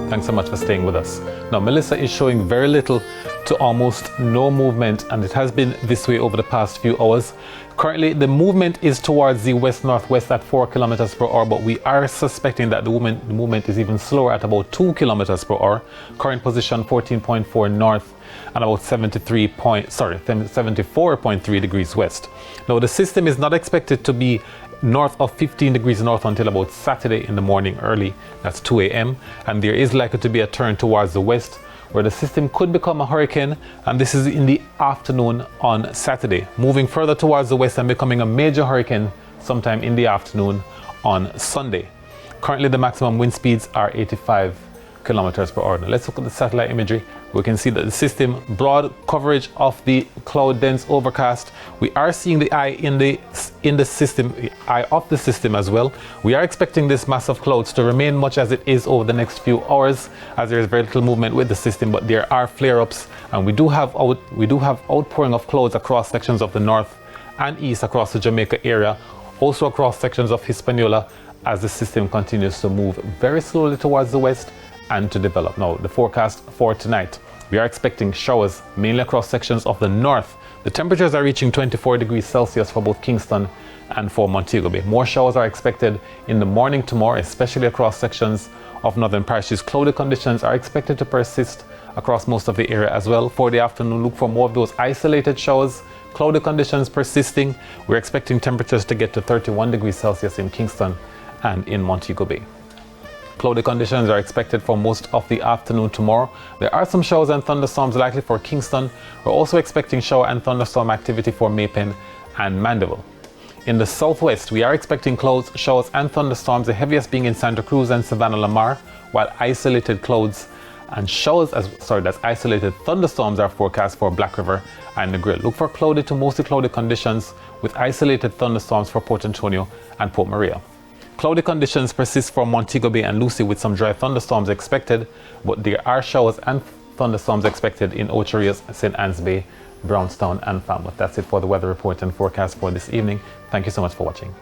Thanks so much for staying with us. Now, Melissa is showing very little to almost no movement, and it has been this way over the past few hours. Currently, the movement is towards the west-northwest at 4 kilometers per hour, but we are suspecting that the movement is even slower at about 2 kilometers per hour. Current position 14.4 north and about 74.3 degrees west. Now, the system is not expected to be north of 15 degrees north until about Saturday in the morning early, that's 2 a.m. and there is likely to be a turn towards the west where the system could become a hurricane, and this is in the afternoon on Saturday, moving further towards the west and becoming a major hurricane sometime in the afternoon on Sunday. Currently the maximum wind speeds are 85 kilometers per hour. Now let's look at the satellite imagery. We can see that the system, broad coverage of the cloud dense overcast. We are seeing the eye in the system, eye of the system as well. We are expecting this mass of clouds to remain much as it is over the next few hours, as there is very little movement with the system, but there are flare-ups, and we do have outpouring of clouds across sections of the north and east across the Jamaica area, also across sections of Hispaniola, as the system continues to move very slowly towards the west and to develop. Now, the forecast for tonight, we are expecting showers mainly across sections of the north. The temperatures are reaching 24 degrees Celsius for both Kingston and for Montego Bay. More showers are expected in the morning tomorrow, especially across sections of northern parishes. Cloudy conditions are expected to persist across most of the area as well. For the afternoon, look for more of those isolated showers. Cloudy conditions persisting. We're expecting temperatures to get to 31 degrees Celsius in Kingston and in Montego Bay. Cloudy conditions are expected for most of the afternoon tomorrow. There are some showers and thunderstorms likely for Kingston. We're also expecting shower and thunderstorm activity for Maypen and Mandeville. In the southwest, we are expecting clouds, showers and thunderstorms, the heaviest being in Santa Cruz and Savannah Lamar, while isolated clouds and showers, isolated thunderstorms are forecast for Black River and Negril. Look for cloudy to mostly cloudy conditions with isolated thunderstorms for Port Antonio and Port Maria. Cloudy conditions persist for Montego Bay and Lucy with some dry thunderstorms expected, but there are showers and thunderstorms expected in Ocho Rios, St. Anne's Bay, Brownstown and Falmouth. That's it for the weather report and forecast for this evening. Thank you so much for watching.